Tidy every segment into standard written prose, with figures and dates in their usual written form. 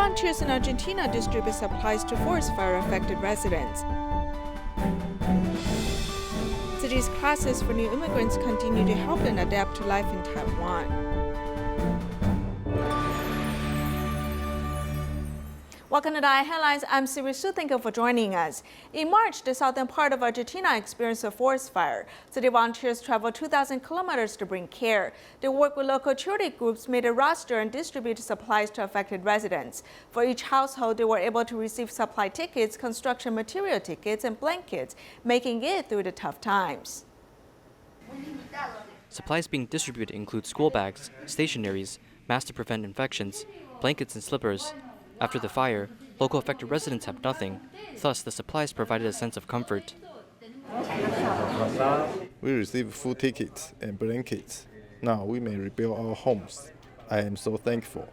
volunteers in Argentina distribute supplies to forest fire-affected residents. City's classes for new immigrants continue to help them adapt to life in Taiwan. Welcome to DaAi Headlines. I'm Siri Su. Thank you for joining us. In March, the southern part of Argentina experienced a forest fire. City volunteers traveled 2,000 kilometers to bring care. They work with local charity groups, made a roster, and distributed supplies to affected residents. For each household, they were able to receive supply tickets, construction material tickets, and blankets, making it through the tough times. Supplies being distributed include school bags, stationaries, masks to prevent infections, blankets, and slippers. After the fire, local affected residents have nothing. Thus, the supplies provided a sense of comfort. We received food tickets and blankets. Now we may rebuild our homes. I am so thankful.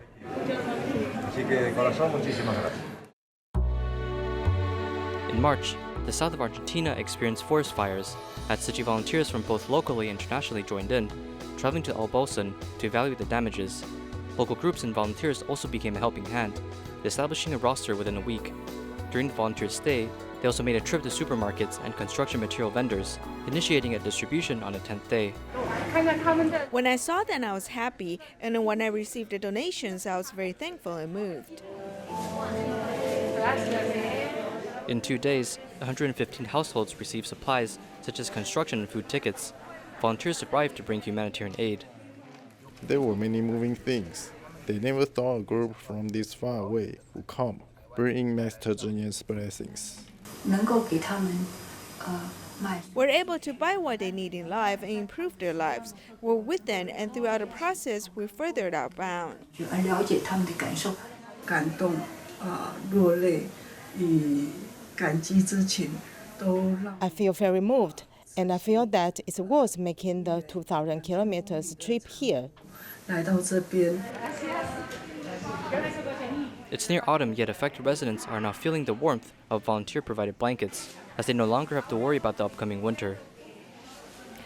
In March, the south of Argentina experienced forest fires, as city volunteers from both locally and internationally joined in, traveling to El Bolson to evaluate the damages. Local groups and volunteers also became a helping hand, establishing a roster within a week. During the volunteers' stay, they also made a trip to supermarkets and construction material vendors, initiating a distribution on the 10th day. When I saw them, I was happy, and when I received the donations, I was very thankful and moved. In 2 days, 115 households received supplies such as construction and food tickets. Volunteers arrived to bring humanitarian aid. There were many moving things. They never thought a group from this far away would come, bringing Master Zhenyan's blessings. We're able to buy what they need in life and improve their lives. We're with them, and throughout the process, we furthered our bond. I feel very moved, and I feel that it's worth making the 2,000 kilometers trip here. It's near autumn, yet affected residents are now feeling the warmth of volunteer-provided blankets, as they no longer have to worry about the upcoming winter.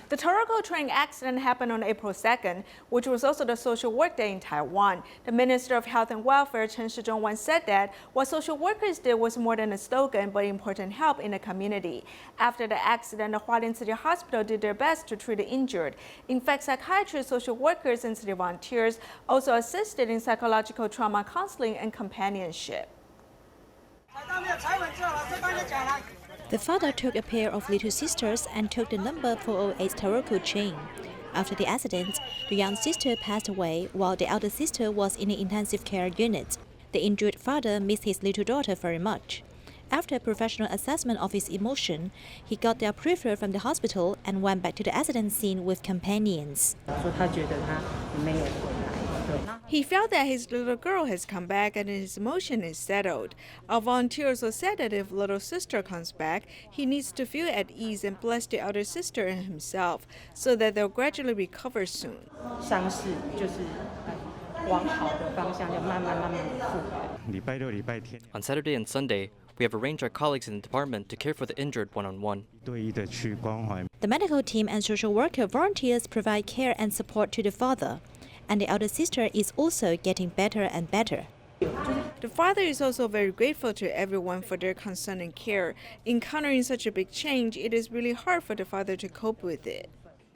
The Taroko train accident happened on April 2nd, which was also the Social Work Day in Taiwan. The Minister of Health and Welfare, Chen Shizhong, once said that what social workers did was more than a slogan, but important help in the community. After the accident, the Hualien Tzu Chi Hospital did their best to treat the injured. In fact, psychiatrists, social workers, and city volunteers also assisted in psychological trauma counseling and companionship. The father took a pair of little sisters and took the number 408 Taroko chain. After the accident, the young sister passed away while the elder sister was in the intensive care unit. The injured father missed his little daughter very much. After a professional assessment of his emotion, he got the approval from the hospital and went back to the accident scene with companions. He felt that his little girl has come back and his emotion is settled. Our volunteer also said that if little sister comes back, he needs to feel at ease and bless the elder sister and himself so that they'll gradually recover soon. On Saturday and Sunday, we have arranged our colleagues in the department to care for the injured one-on-one. The medical team and social worker volunteers provide care and support to the father, and the elder sister is also getting better and better. The father is also very grateful to everyone for their concern and care. Encountering such a big change, it is really hard for the father to cope with it.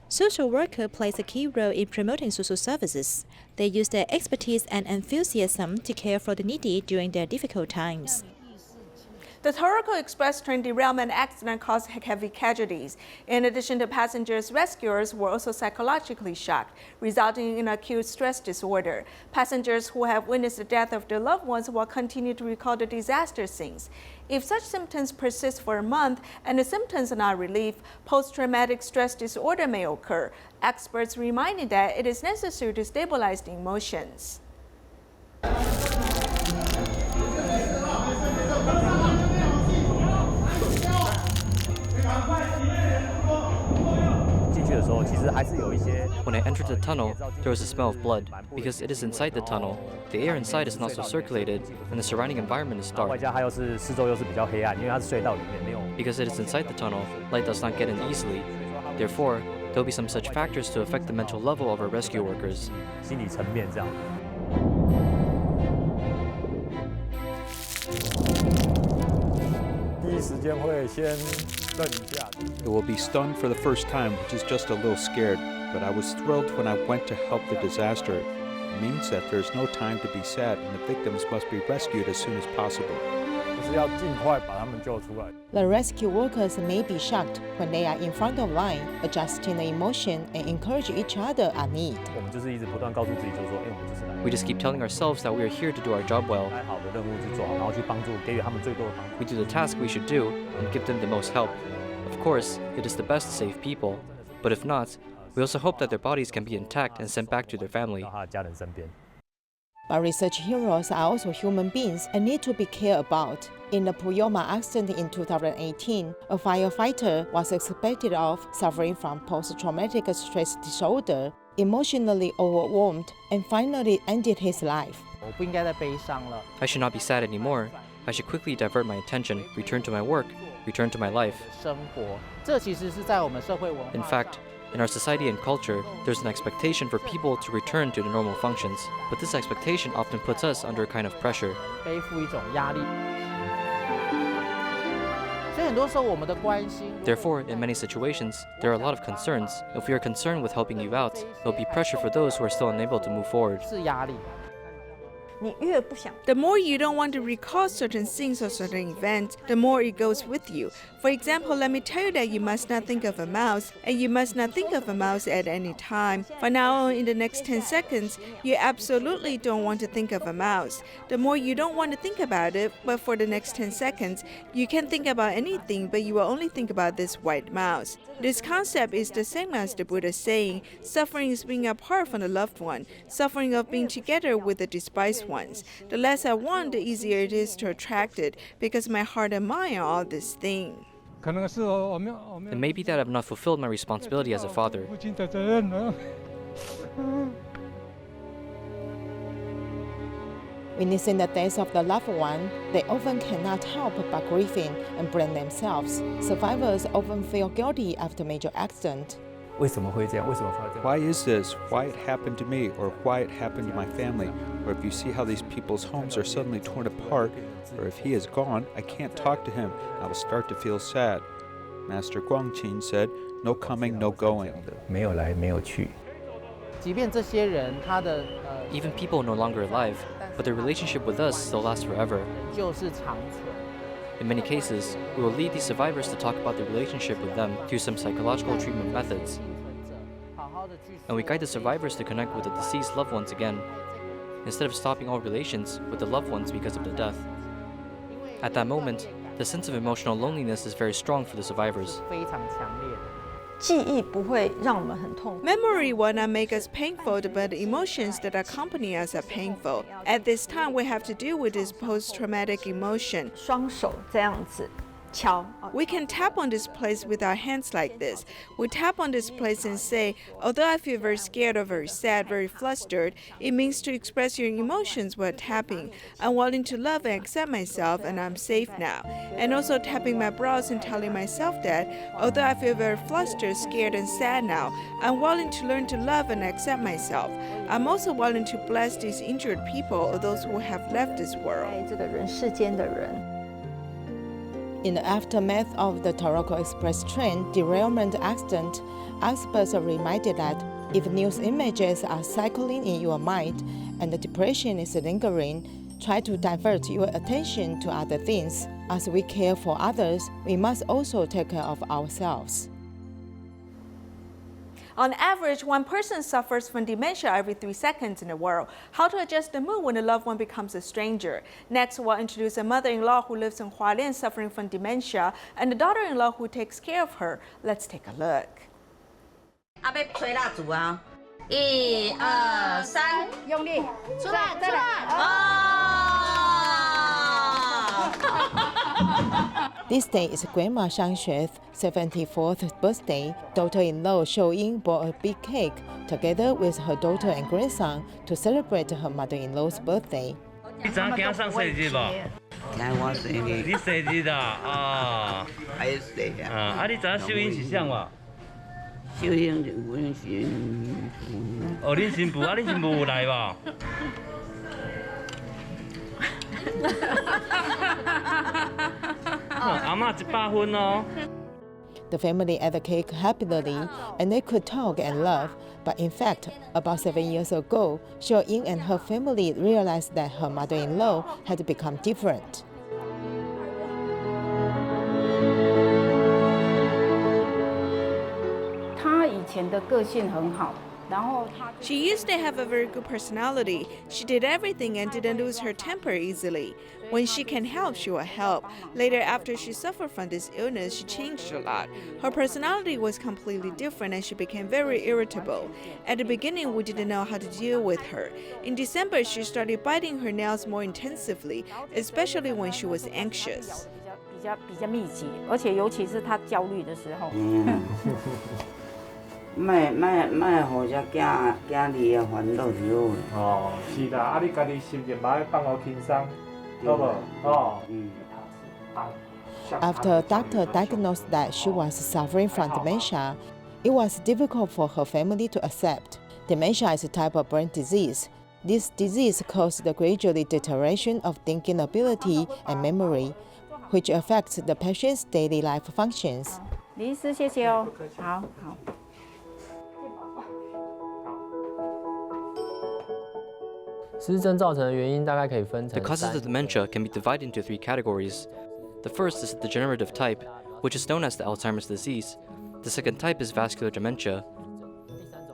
Social worker plays a key role in promoting social services. They use their expertise and enthusiasm to care for the needy during their difficult times. The Taroko Express train derailment accident caused heavy casualties. In addition to passengers, rescuers were also psychologically shocked, resulting in acute stress disorder. Passengers who have witnessed the death of their loved ones will continue to recall the disaster scenes. If such symptoms persist for a month and the symptoms are not relieved, post-traumatic stress disorder may occur. Experts reminded that it is necessary to stabilize the emotions. When I entered the tunnel, there was a smell of blood. Because it is inside the tunnel, the air inside is not so circulated, and the surrounding environment is dark. Because it is inside the tunnel, light does not get in easily. Therefore, there will be some such factors to affect the mental level of our rescue workers. will be stunned for the first time, which is just a little scared, but I was thrilled when I went to help the disaster. It means that there's no time to be sad and the victims must be rescued as soon as possible. The rescue workers may be shocked when they are in front of line, adjusting the emotion and encourage each other at need. We just keep telling ourselves that we are here to do our job well. We do the task we should do and give them the most help. Of course, it is the best to save people, but if not, we also hope that their bodies can be intact and sent back to their family. But research heroes are also human beings and need to be cared about. In the Puyoma accident in 2018, a firefighter was suspected of suffering from post-traumatic stress disorder, emotionally overwhelmed, and finally ended his life. I should not be sad anymore. I should quickly divert my attention, return to my work, return to my life. In fact, in our society and culture, there's an expectation for people to return to the normal functions, but this expectation often puts us under a kind of pressure. Therefore, in many situations, there are a lot of concerns. If we are concerned with helping you out, there will be pressure for those who are still unable to move forward. The more you don't want to recall certain things or certain events, the more it goes with you. For example, let me tell you that you must not think of a mouse, and you must not think of a mouse at any time. From now on, in the next 10 seconds, you absolutely don't want to think of a mouse. The more you don't want to think about it, but for the next 10 seconds, you can't think about anything, but you will only think about this white mouse. This concept is the same as the Buddha saying, suffering is being apart from the loved one, suffering of being together with the despised ones. The less I want, the easier it is to attract it, because my heart and mind are all this thing. It may be that I have not fulfilled my responsibility as a father. Witnessing the death of the loved one, they often cannot help but grieving and blame themselves. Survivors often feel guilty after major accident. Why is this? Why it happened to me? Or why it happened to my family? Or if you see how these people's homes are suddenly torn apart, or if he is gone, I can't talk to him. I will start to feel sad. Master Guangqin said, no coming, no going. Even people no longer alive, but their relationship with us still lasts forever. In many cases, we will lead these survivors to talk about their relationship with them through some psychological treatment methods. And we guide the survivors to connect with the deceased loved ones again, instead of stopping all relations with the loved ones because of the death. At that moment, the sense of emotional loneliness is very strong for the survivors. Memory will not make us painful, but the emotions that accompany us are painful. At this time, we have to deal with this post-traumatic emotion. We can tap on this place with our hands like this. We tap on this place and say, although I feel very scared or very sad, very flustered, it means to express your emotions while tapping. I'm willing to love and accept myself, and I'm safe now. And also tapping my brows and telling myself that, although I feel very flustered, scared, and sad now, I'm willing to learn to love and accept myself. I'm also willing to bless these injured people or those who have left this world. In the aftermath of the Taroko Express train derailment accident, experts are reminded that if news images are cycling in your mind and the depression is lingering, try to divert your attention to other things. As we care for others, we must also take care of ourselves. On average, one person suffers from dementia every 3 seconds in the world. How to adjust the mood when a loved one becomes a stranger. Next, we'll introduce a mother-in-law who lives in Hualien suffering from dementia and a daughter-in-law who takes care of her. Let's take a look. 要吹蜡烛啊！1、2、3，用力，出来，出来！哦。This day is Grandma Shangxue's 74th birthday. Daughter-in-law Shou Ying bought a big cake together with her daughter and grandson to celebrate her mother-in-law's birthday. 你昨天上生日不？今我生日。你生日啊？啊。还有谁啊？啊，你昨天秀英是啥无？秀英是阮新妇。哦，恁新妇啊，恁新妇有来无？阿嬷100分哦。 The family ate the cake happily, and they could talk and laugh. But in fact, about 7 years ago, Xiaoying and her family realized that her mother-in-law had become different. She used to have a very good personality. She did everything and didn't lose her temper easily. When she can help, she will help. Later, after she suffered from this illness, she changed a lot. Her personality was completely different and she became very irritable. At the beginning, we didn't know how to deal with her. In December, she started biting her nails more intensively, especially when she was anxious. 比较密集，而且尤其是她焦虑的时候。卖互只囝儿的烦恼就好。哦，是啦，啊，你家己心情嘛要放好轻松，好不？哦。After a doctor diagnosed that she was suffering from dementia, it was difficult for her family to accept. Dementia is a type of brain disease. This disease causes the gradual deterioration of thinking ability and memory, which affects the patient's daily life functions. 李医师，谢谢哦。好好。 The causes of dementia can be divided into 3 categories. The first is the degenerative type, which is known as the Alzheimer's disease. The second type is vascular dementia.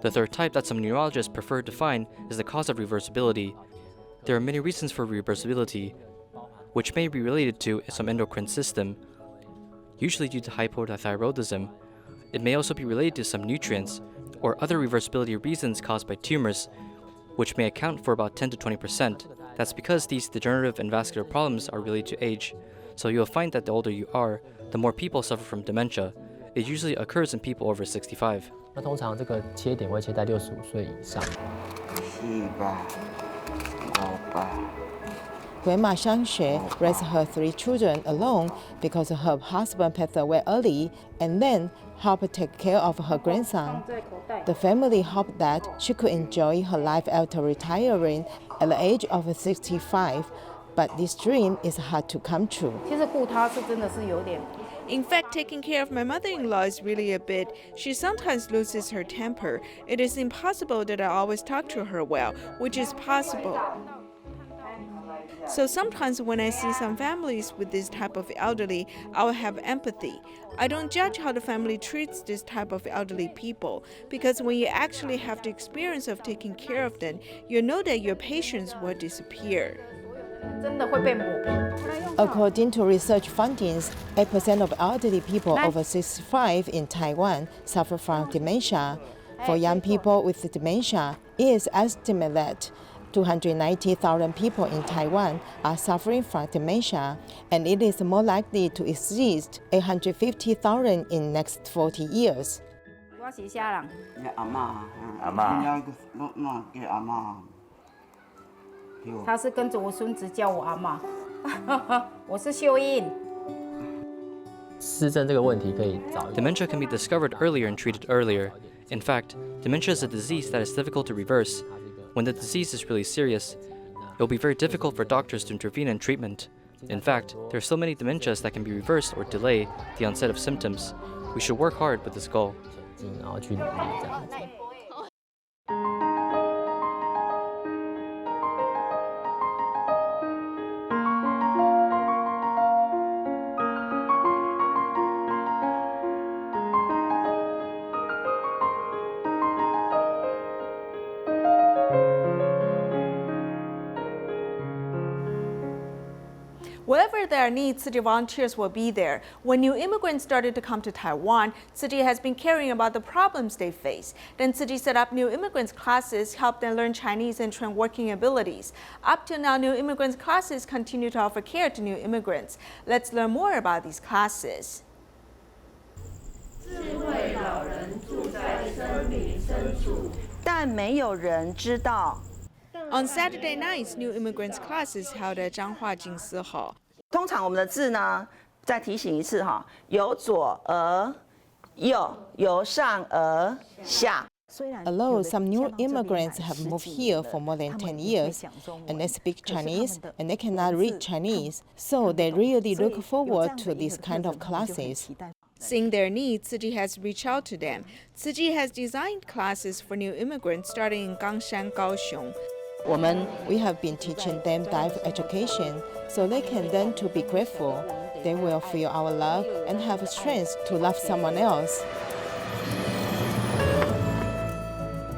The third type that some neurologists prefer to define is the cause of reversibility. There are many reasons for reversibility, which may be related to some endocrine system, usually due to hypothyroidism. It may also be related to some nutrients or other reversibility reasons caused by tumors, which may account for about 10 to 20%. That's because these degenerative and vascular problems are related to age. So you'll find that the older you are, the more people suffer from dementia. It usually occurs in people over 65. 那通常这个切点会切在65岁以上。Grandma Xiangxue raised her 3 children alone because her husband passed away early and then helped take care of her grandson. The family hoped that she could enjoy her life after retiring at the age of 65, but this dream is hard to come true. 其实顾她是真的是有点。 In fact, taking care of my mother-in-law is really a bit. She sometimes loses her temper. It is impossible that I always talk to her well, which is possible. So sometimes when I see some families with this type of elderly, I will have empathy. I don't judge how the family treats this type of elderly people, because when you actually have the experience of taking care of them, you know that your patience will disappear. According to research findings, 8% of elderly people over 65 in Taiwan suffer from dementia. For young people with dementia, it is estimated that 290,000 people in Taiwan are suffering from dementia, and it is more likely to exceed 850,000 in next 40 years. 我是啥人？阿嬷，阿嬷。叫阿嬷。他是跟着我孙子叫我阿嬷。我是秀英。失智这个问题可以早。Dementia can be discovered earlier and treated earlier. In fact, dementia is a disease that is difficult to reverse. When the disease is really serious, it will be very difficult for doctors to intervene in treatment. In fact, there are so many dementias that can be reversed or delay the onset of symptoms. We should work hard with this goal. 然后去努力这样子。 Wherever there are needs, Tzu Chi volunteers will be there. When new immigrants started to come to Taiwan, Tzu Chi has been caring about the problems they face. Then Tzu Chi set up new immigrants classes, helped them learn Chinese and train working abilities. Up till now, new immigrants classes continue to offer care to new immigrants. Let's learn more about these classes. On Saturday nights, new immigrants classes held at 彰化金丝好。通常我们的字呢，再提醒一次哈，由左而右，由上而下。Although some new immigrants have moved here for more than 10 years, and they speak Chinese, and they cannot read Chinese, so they really look forward to these kind of classes. Seeing their needs, Tzu Chi has reached out to them. Tzu Chi has designed classes for new immigrants starting in Gangshan, Kaohsiung. We have been teaching them dive education so they can learn to be grateful. They will feel our love and have strength to love someone else.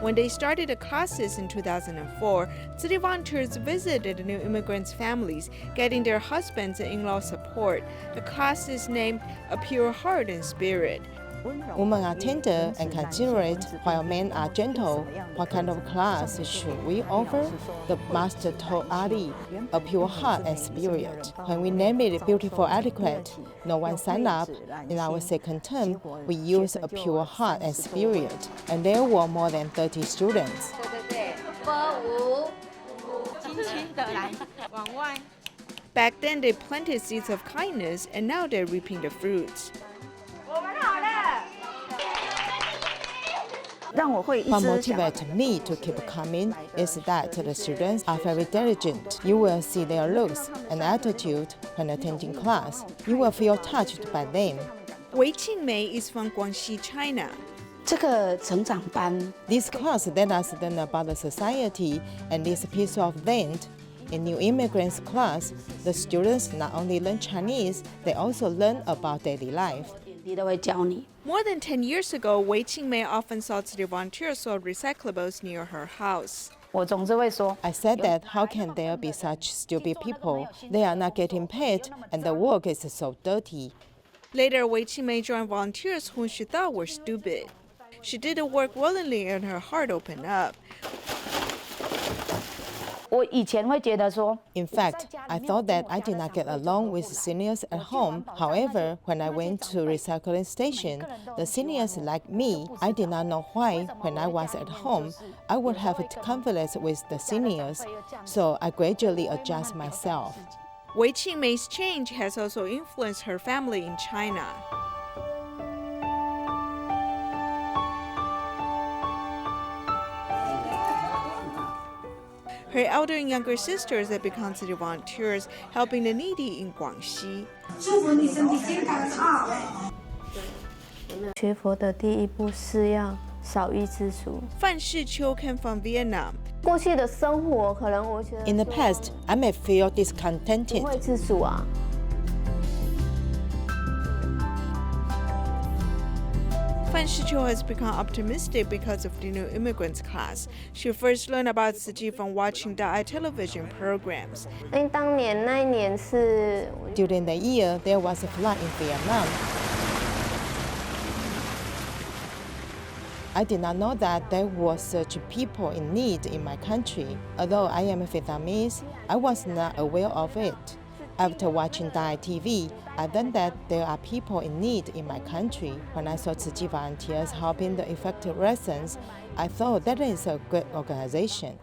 When they started the classes in 2004, Tzu Chi volunteers visited new immigrants' families, getting their husbands and in-law support. The class is named A Pure Heart and Spirit. Women are tender and considerate, while men are gentle. What kind of class should we offer? The master told Ali, a pure heart and spirit. When we named it Beautiful Adequate, no one signed up. In our second term, we used a pure heart and spirit, and there were more than 30 students. Back then, they planted seeds of kindness, and now they're reaping the fruits. What motivates me to keep coming is that the students are very diligent. You will see their looks and attitude when attending class. You will feel touched by them. Wei Qingmei is from Guangxi, China. This class let us learn about the society and this piece of land. In new immigrants class, the students not only learn Chinese, they also learn about daily life. More than 10 years ago, Wei Qingmei often saw Tzu Chi volunteers sold recyclables near her house. I said that how can there be such stupid people? They are not getting paid, and the work is so dirty. Later, Wei Qingmei joined volunteers whom she thought were stupid. She did the work willingly and her heart opened up. In fact, I thought that I did not get along with seniors at home. However, when I went to recycling station, the seniors liked me. I did not know why. When I was at home, I would have conflicts with the seniors, so I gradually adjust myself. Wei Qingmei's change has also influenced her family in China. Her elder and younger sisters have become Tzu Chi volunteers, helping the needy in Guangxi. 学佛的第一步是要少欲知足。 Fan Shiqiu came from Vietnam. 过去的生活可能我觉得 In the past, I may feel discontented. 不会知足啊。 Fan Shiqiu has become optimistic because of the new immigrants class. She first learned about Tzu Chi from watching DaAi television programs. 因为当年那一年是 During the year, there was a flood in Vietnam. I did not know that there were such people in need in my country. Although I am Vietnamese, I was not aware of it. After watching DaAi TV, I learned that there are people in need in my country. When I saw Tzu Chi volunteers helping the affected residents, I thought that is a great organization.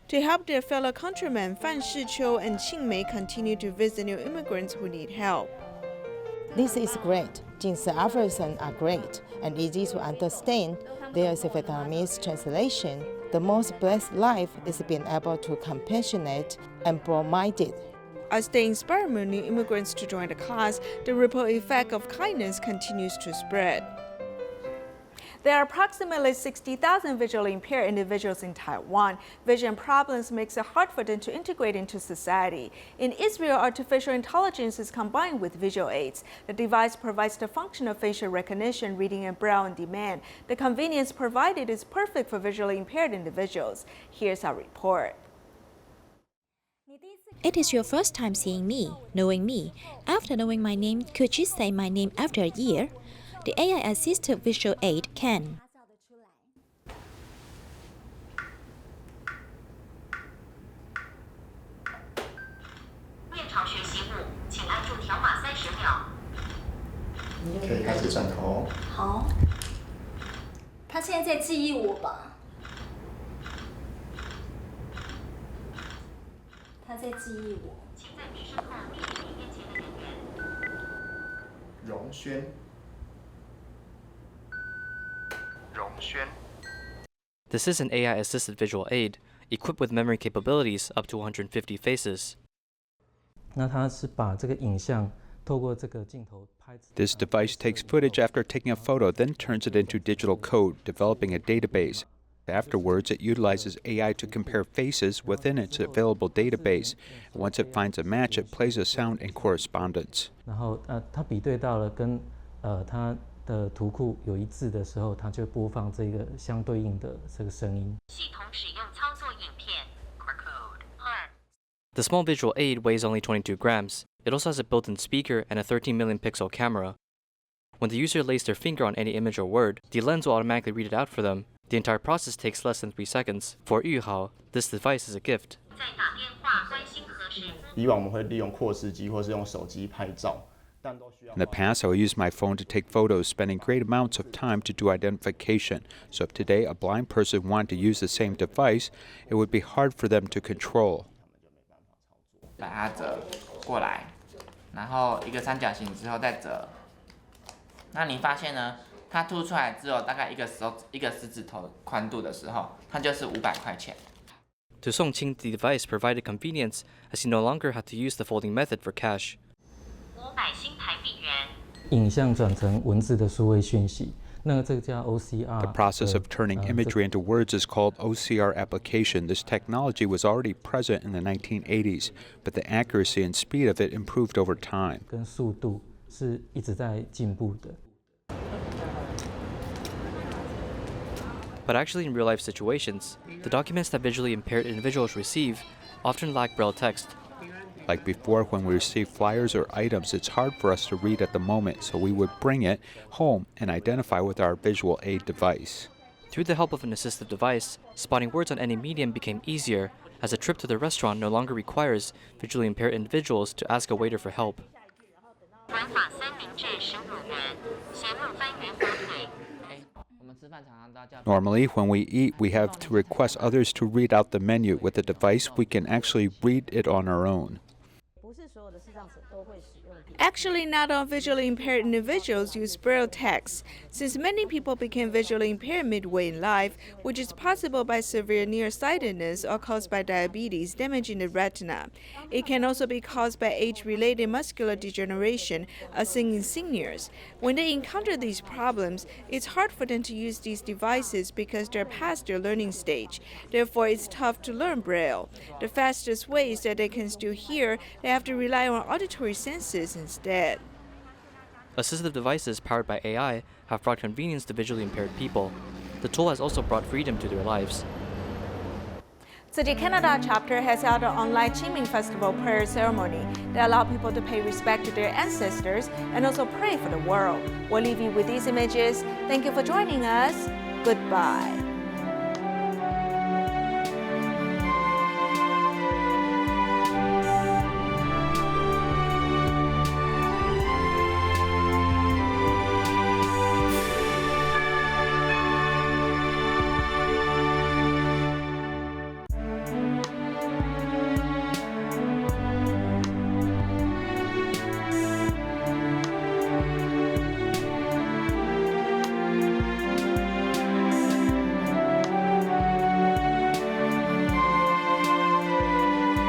To help their fellow countrymen, Fan Shiqiu and Qingmei continue to visit new immigrants who need help. This is great. Jin's efforts are great and easy to understand. There is a Vietnamese translation. The most blessed life is being able to compassionate and broad-minded. As they inspire more new immigrants to join the class, the ripple effect of kindness continues to spread. There are approximately 60,000 visually impaired individuals in Taiwan. Vision problems makes it hard for them to integrate into society. In Israel, artificial intelligence is combined with visual aids. The device provides the function of facial recognition, reading, and braille on demand. The convenience provided is perfect for visually impaired individuals. Here's our report. It is your first time seeing me, knowing me. After knowing my name, could you say my name after a year? The AI-assisted visual aid can. This is an AI-assisted visual aid, equipped with memory capabilities up to 150 faces. This device takes footage after taking a photo, then turns it into digital code, developing a database. Afterwards, it utilizes AI to compare faces within its available database. Once it finds a match, it plays a sound in correspondence. The small visual aid weighs only 22 grams. It also has a built-in speaker and a 13 million pixel camera. When the user lays their finger on any image or word, the lens will automatically read it out for them. The entire process takes less than 3 seconds. For Yuhao, this device is a gift. In the past, I would use my phone to take photos, spending great amounts of time to do identification. So if today a blind person wanted to use the same device, it would be hard for them to control. 把它折过来，然后一个三角形之后再折。那你发现呢？它凸出来只有大概一个食指头宽度的时候，它就是500块钱。To Song Qing, the device provided convenience as he no longer had to use the folding method for cash. 500新台币元。影像转成文字的数位讯息。 The process of turning imagery into words is called OCR application. This technology was already present in the 1980s, but the accuracy and speed of it improved over time. But actually in real-life situations, the documents that visually impaired individuals receive often lack Braille text. Like before, when we receive flyers or items, it's hard for us to read at the moment, so we would bring it home and identify with our visual aid device. Through the help of an assistive device, spotting words on any medium became easier, as a trip to the restaurant no longer requires visually impaired individuals to ask a waiter for help. Normally, when we eat, we have to request others to read out the menu. With the device, we can actually read it on our own. Actually, not all visually impaired individuals use Braille text, since many people became visually impaired midway in life, which is possible by severe nearsightedness or caused by diabetes damaging the retina. It can also be caused by age-related muscular degeneration, as seen in seniors. When they encounter these problems, it's hard for them to use these devices because they're past their learning stage. Therefore, it's tough to learn Braille. The fastest way is that they can still hear, they have to rely on auditory senses instead. Assistive devices powered by AI have brought convenience to visually impaired people. The tool has also brought freedom to their lives. Tzu Chi Canada chapter has held an online Qingming Festival prayer ceremony that allowed people to pay respect to their ancestors and also pray for the world. We'll leave you with these images. Thank you for joining us. Goodbye.